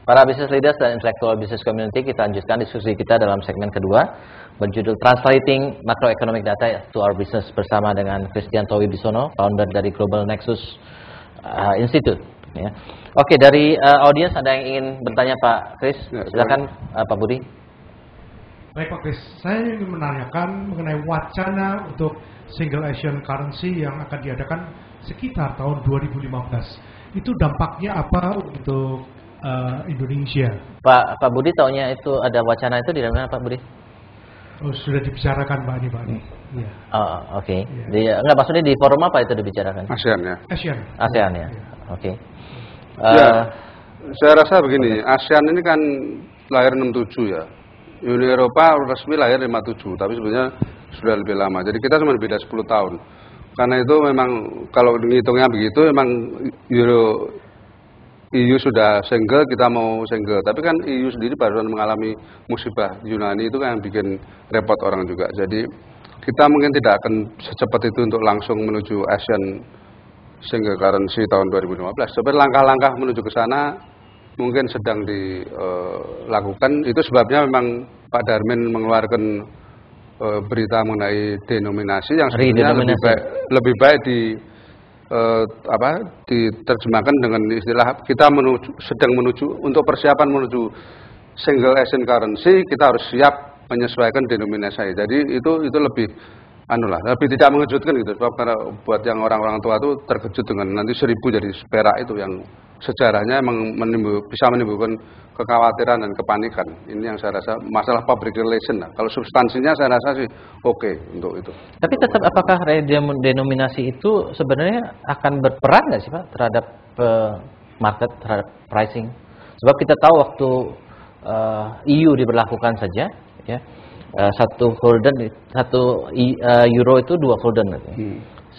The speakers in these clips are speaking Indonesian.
Para business leaders dan intellectual business community, kita lanjutkan diskusi kita dalam segmen kedua berjudul Translating Macroeconomic Data to Our Business bersama dengan Kristianto Wibisono, founder dari Global Nexus Institute. Ya. Oke, dari audiens ada yang ingin bertanya Pak Kris? Silakan Pak Budi. Baik Pak Kris, saya ingin menanyakan mengenai wacana untuk single Asian currency yang akan diadakan sekitar tahun 2015. Itu dampaknya apa untuk Indonesia? Pak Budi taunya itu ada wacana itu di mana Pak Budi? Oh, sudah dibicarakan Pak ini. Ya. Oh, oke. Okay. Enggak, maksudnya di forum apa itu dibicarakan? ASEAN ya. ASEAN ya. Oke. Saya rasa begini, ASEAN ini kan lahir 67 ya. Uni Eropa resmi lahir 57, tapi sebenarnya sudah lebih lama. Jadi kita cuma beda 10 tahun. Karena itu memang kalau ngitungnya begitu, memang EU sudah single, kita mau single. Tapi kan EU sendiri baru mengalami musibah Yunani, itu kan yang bikin repot orang juga. Jadi kita mungkin tidak akan secepat itu untuk langsung menuju ASEAN single currency tahun 2015. Sebenarnya langkah-langkah menuju ke sana mungkin sedang dilakukan. Itu sebabnya memang Pak Darmin mengeluarkan berita mengenai denominasi yang sebenarnya lebih baik diterjemahkan dengan istilah kita sedang menuju untuk persiapan menuju single Asian currency, kita harus siap menyesuaikan denominasi. Jadi itu lebih lebih tidak mengejutkan gitu, sebab karena buat yang orang-orang tua itu terkejut dengan nanti 1000 jadi perak itu yang sejarahnya emang bisa menimbulkan kekhawatiran dan kepanikan. Ini yang saya rasa masalah public relation lah. Kalau substansinya saya rasa sih oke untuk itu. Tapi tetap apakah denominasi itu sebenarnya akan berperan nggak sih Pak terhadap market, terhadap pricing? Sebab kita tahu waktu EU diberlakukan saja, ya, satu euro itu 2 gulden.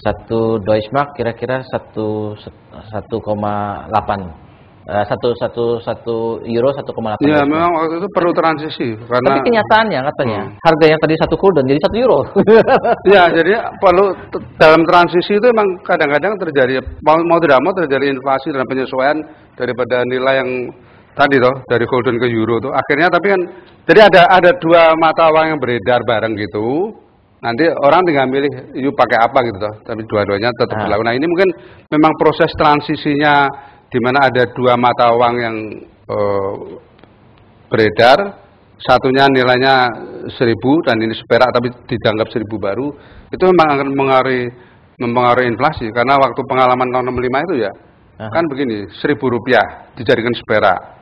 Satu Deutschmark kira-kira 1,8. Satu euro 1,8. Ya, memang waktu itu perlu transisi karena. Tapi kenyataannya katanya harga yang tadi 1 gulden jadi 1 euro. Ya, jadi perlu dalam transisi itu memang kadang-kadang terjadi mau tidak mau terjadi inflasi dan penyesuaian daripada nilai yang tadi dari gulden ke euro tuh. Akhirnya tapi kan jadi ada dua mata uang yang beredar bareng gitu. Nanti orang tinggal milih pakai apa gitu tapi dua-duanya tetap berlaku. Nah, ini mungkin memang proses transisinya di mana ada dua mata uang yang beredar, satunya nilainya 1000 dan ini seperak tapi dianggap 1000 baru, itu memang akan mempengaruhi inflasi karena waktu pengalaman tahun 65 itu ya kan begini, 1000 rupiah dijadikan seperak.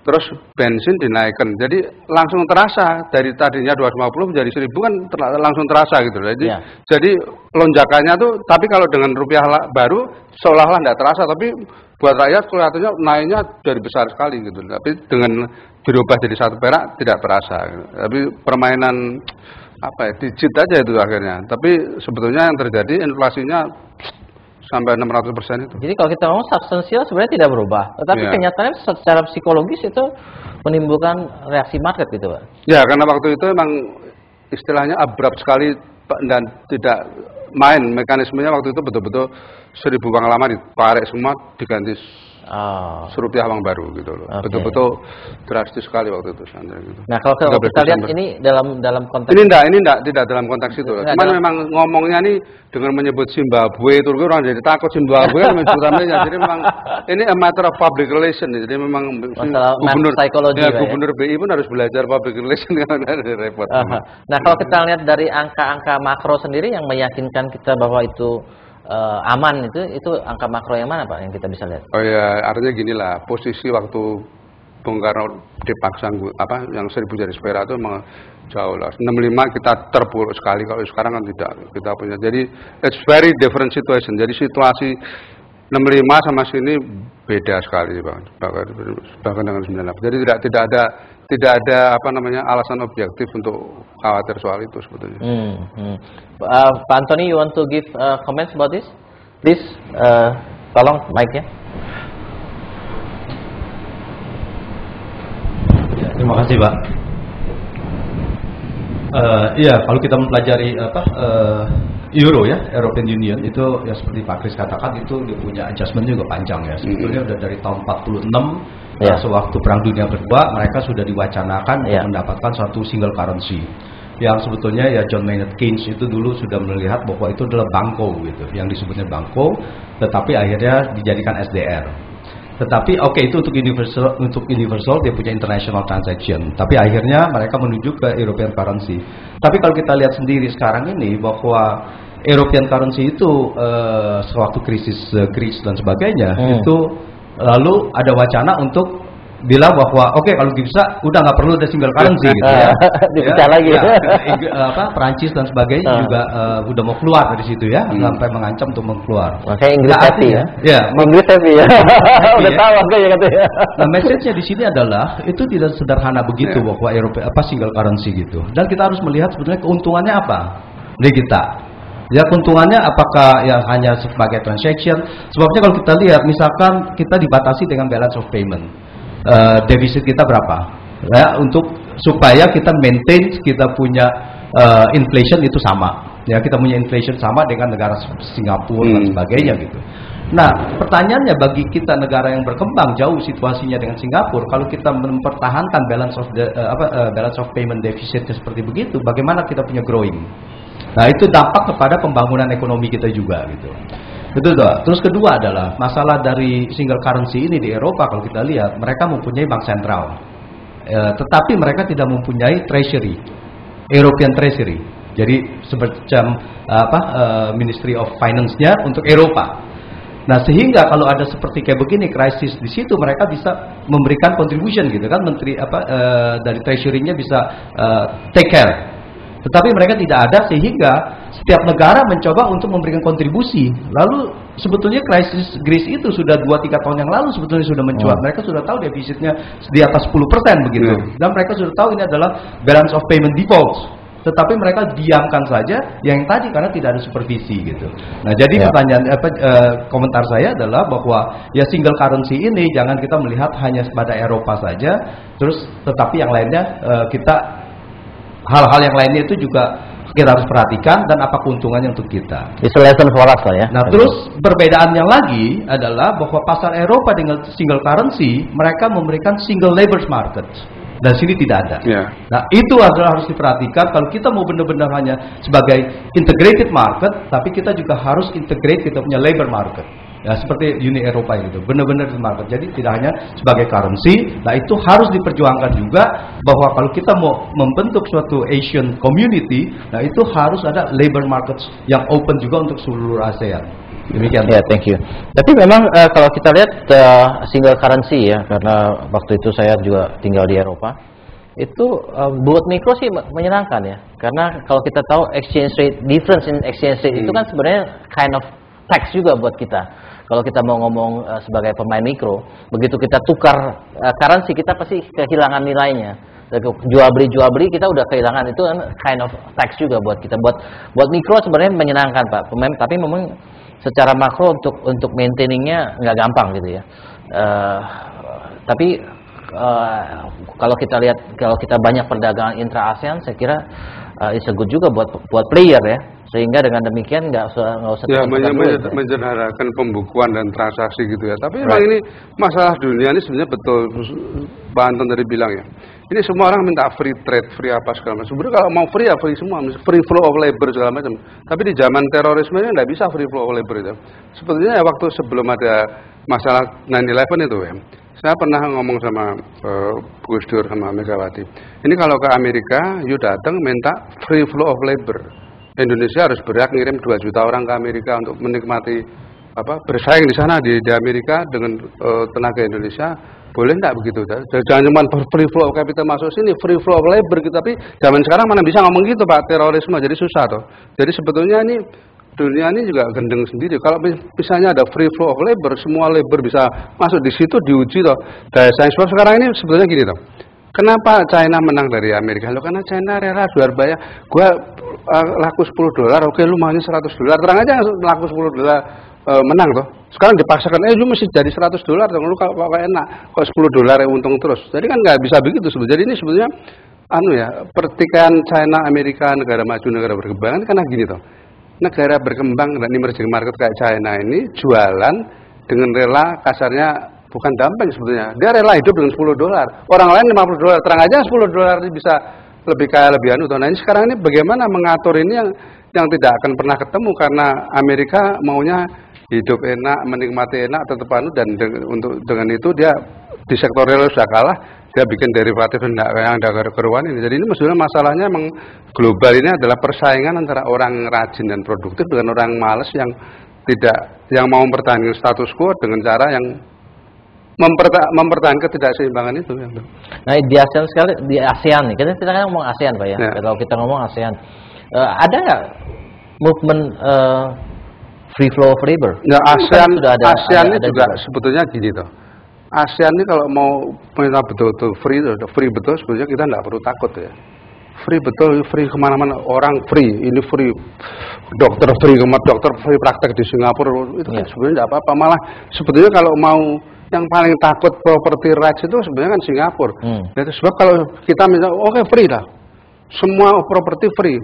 Terus bensin dinaikkan, jadi langsung terasa dari tadinya 250 menjadi 1000 kan langsung terasa gitu. Jadi lonjakannya tuh, tapi kalau dengan rupiah baru seolah-olah tidak terasa, tapi buat rakyat kelihatannya naiknya dari besar sekali gitu. Tapi dengan dirubah jadi 1 perak tidak terasa. Gitu. Tapi permainan digit aja itu akhirnya. Tapi sebetulnya yang terjadi inflasinya sampai 600% itu. Jadi kalau kita ngomong substansial sebenarnya tidak berubah, tetapi kenyataannya secara psikologis itu menimbulkan reaksi market gitu Pak. Ya, karena waktu itu memang istilahnya abrupt sekali dan tidak main mekanismenya waktu itu betul-betul 1000 uang lama ditarik semua diganti rupiah uang baru gitu loh. Betul-betul drastis sekali waktu itu. Gitu. Nah, kalau kita lihat ini dalam konteks ini tidak dalam konteks itu. Cuman memang ngomongnya nih dengan menyebut Zimbabwe, Turki orang jadi takut Zimbabwe menyebutnya. Jadi memang ini a matter of public relation. Jadi memang gubernur BI pun harus belajar public relation karena ada repot. Nah, kalau kita lihat dari angka-angka makro sendiri yang meyakinkan kita bahwa itu aman, itu angka makro yang mana Pak yang kita bisa lihat? Oh ya, artinya gini lah, posisi waktu Bung Karno dipaksa yang 1000 jadi seperak itu memang jauh lah. 65 kita terpuruk sekali, kalau sekarang kan tidak kita punya. Jadi it's very different situation. Jadi situasi 65 sama sini beda sekali bahkan dengan 98. Jadi tidak ada alasan objektif untuk khawatir soal itu sebetulnya. Pak Anthony, you want to give comments about this? Please, tolong mic-nya. Ya, terima kasih Pak. Iya, kalau kita mempelajari Euro ya, European Union itu ya seperti Pak Kris katakan itu dia punya adjustment juga panjang ya. Sebetulnya udah dari tahun 46 sewaktu Perang Dunia Kedua mereka sudah diwacanakan untuk mendapatkan suatu single currency. Yang sebetulnya ya John Maynard Keynes itu dulu sudah melihat bahwa itu adalah bangko gitu, yang disebutnya bangko, tetapi akhirnya dijadikan SDR. Tetapi itu untuk universal dia punya international transaction. Tapi akhirnya mereka menuju ke European currency. Tapi kalau kita lihat sendiri sekarang ini bahwa European currency itu sewaktu krisis Greece dan sebagainya itu lalu ada wacana untuk bilang bahwa kalau bisa udah nggak perlu ada single currency gitu ya. Dipecah lagi. Perancis dan sebagainya juga udah mau keluar dari situ ya, sampai mengancam untuk mau keluar. Makanya Inggris happy ya. Inggris happy ya. Udah tahu ya katanya. Nah, message-nya di sini adalah itu tidak sederhana begitu bahwa Eropa single currency gitu. Dan kita harus melihat sebetulnya keuntungannya apa dari kita. Ya, keuntungannya apakah ya hanya sebagai transaction? Sebabnya kalau kita lihat misalkan kita dibatasi dengan balance of payment. Defisit kita berapa ya, untuk supaya kita maintain kita punya inflation itu sama ya, kita punya inflation sama dengan negara Singapura dan sebagainya gitu. Nah, pertanyaannya bagi kita negara yang berkembang jauh situasinya dengan Singapura, kalau kita mempertahankan balance of payment defisit seperti begitu, bagaimana kita punya growing? Nah, itu dampak kepada pembangunan ekonomi kita juga gitu. Betul toh. Terus kedua adalah masalah dari single currency ini di Eropa. Kalau kita lihat mereka mempunyai bank sentral, tetapi mereka tidak mempunyai treasury, European treasury. Jadi semacam Ministry of Finance-nya untuk Eropa. Nah, sehingga kalau ada seperti kayak begini krisis di situ mereka bisa memberikan contribution gitu kan, menteri dari treasury-nya bisa take care. Tetapi mereka tidak ada, sehingga setiap negara mencoba untuk memberikan kontribusi. Lalu sebetulnya krisis Greece itu sudah 2-3 tahun yang lalu sebetulnya sudah mencuat. Mereka sudah tahu defisitnya di atas 10% begitu. Dan mereka sudah tahu ini adalah balance of payment defaults. Tetapi mereka diamkan saja yang tadi karena tidak ada supervisi gitu. Nah, jadi pertanyaan komentar saya adalah bahwa ya single currency ini jangan kita melihat hanya pada Eropa saja, terus tetapi yang lainnya hal-hal yang lainnya itu juga kita harus perhatikan dan apa keuntungannya untuk kita. It's a lesson for us lah ya. Nah, terus perbedaan yang lagi adalah bahwa pasar Eropa dengan single currency mereka memberikan single labor market. Dan sini tidak ada. Nah, itu adalah harus diperhatikan kalau kita mau benar-benar hanya sebagai integrated market, tapi kita juga harus integrate kita punya labor market. Ya, seperti Uni Eropa itu benar-benar market. Jadi tidak hanya sebagai currency. Nah, itu harus diperjuangkan juga bahwa kalau kita mau membentuk suatu Asian community, nah itu harus ada labor markets yang open juga untuk seluruh ASEAN. Demikian. Ya, thank you. Tapi memang kalau kita lihat single currency ya, karena waktu itu saya juga tinggal di Eropa, itu buat mikro sih menyenangkan ya. Karena kalau kita tahu exchange rate, difference in exchange rate itu kan sebenarnya kind of tax juga buat kita. Kalau kita mau ngomong sebagai pemain mikro, begitu kita tukar currency kita pasti kehilangan nilainya. Jual beli kita udah kehilangan, itu kan kind of tax juga buat kita. Buat mikro sebenarnya menyenangkan Pak. Tapi memang secara makro untuk maintainingnya nggak gampang gitu ya. Tapi kalau kita lihat, kalau kita banyak perdagangan intra ASEAN, saya kira it's a good juga buat player ya. Sehingga dengan demikian nggak usah ya, menyederhanakan pembukuan dan transaksi gitu ya. Tapi memang ini masalah dunia ini sebenarnya betul Pak Anton tadi bilang ya. Ini semua orang minta free trade, free apa segala macam. Sebenarnya kalau mau free ya free semua, free flow of labor segala macam. Tapi di zaman terorisme ini nggak bisa free flow of labor itu. Sebetulnya ya waktu sebelum ada masalah 9/11 itu ya, saya pernah ngomong sama Gus Dur sama Megawati. Ini kalau ke Amerika, you datang minta free flow of labor. Indonesia harus berhak ngirim 2 juta orang ke Amerika untuk menikmati bersaing di sana di Amerika dengan tenaga Indonesia. Boleh enggak begitu? Jangan cuma free flow of capital masuk sini, free flow of labor gitu. Tapi zaman sekarang mana bisa ngomong gitu Pak, terorisme jadi susah toh. Jadi sebetulnya ini dunia ini juga gendeng sendiri. Kalau misalnya ada free flow of labor, semua labor bisa masuk di situ diuji toh. Daya saing sekarang ini sebetulnya gini toh. Kenapa China menang dari Amerika? Loh, karena China rela jual bayar. Gua laku $10, oke lu maunya $100. Terang aja laku $10 menang toh. Sekarang dipaksakan, lu mesti jadi $100 dong. Lu kalau enak, kok $10 yang untung terus. Jadi kan nggak bisa begitu sebetulnya. Jadi ini sebetulnya pertikaian China, Amerika, negara maju, negara berkembang karena gini toh. negara berkembang dan emerging market kayak China ini jualan dengan rela, kasarnya bukan dumping sebetulnya. Dia rela hidup dengan $10. Orang lain $50. Terang aja $10 bisa lebih kaya, lebih anu. Nah ini sekarang ini bagaimana mengatur ini yang tidak akan pernah ketemu, karena Amerika maunya hidup enak, menikmati enak, tetap anu, dan dengan itu dia di sektor real sudah kalah, dia bikin derivatif yang ada keruan ini. Jadi ini maksudnya masalahnya memang global ini adalah persaingan antara orang rajin dan produktif dengan orang malas yang mau mempertahankan status quo dengan cara yang mempertahankan ketidakseimbangan itu. Nah di ASEAN nih, kita kan ngomong ASEAN Pak ya. Kalau kita ngomong ASEAN, ada nggak movement free flow of labor? Ya, ASEAN ini juga sebetulnya gini toh. ASEAN ini kalau mau betul-betul free betul, sebetulnya kita nggak perlu takut ya. Free betul, free kemana-mana, orang free, ini free, dokter free, dokter free praktek di Singapura, itu kan sebenarnya nggak apa-apa. Malah sebetulnya kalau mau yang paling takut property rights itu sebenarnya kan Singapura. Sebab kalau kita misalnya, oke, free lah, semua properti free.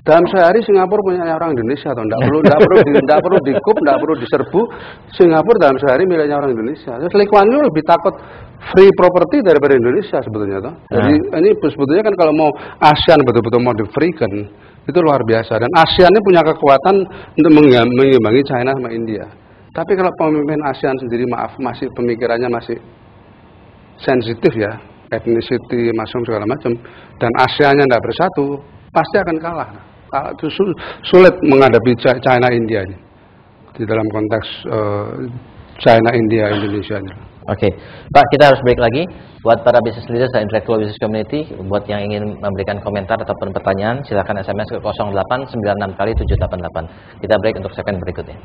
Dalam sehari Singapura punya orang Indonesia, atau tidak perlu dikup, tidak perlu diserbu. Singapura dalam sehari miliknya orang Indonesia. Terus Lee Kuan Yew lebih takut free property daripada Indonesia sebetulnya, toh. Jadi ini sebetulnya kan kalau mau ASEAN betul-betul mau di-freekan, itu luar biasa. Dan ASEAN ini punya kekuatan untuk mengimbangi China sama India. Tapi kalau pemimpin ASEAN sendiri, maaf, masih pemikirannya masih sensitif ya, ethnicity, masuk segala macam, dan ASEAN-nya tidak bersatu, pasti akan kalah. Itu sulit menghadapi China India ini di dalam konteks China India Indonesia ini. Oke, Pak, kita harus break lagi. Buat para business leaders dan intellectual business community, buat yang ingin memberikan komentar ataupun pertanyaan, silakan SMS ke 0896 kali 788. Kita break untuk segmen berikutnya.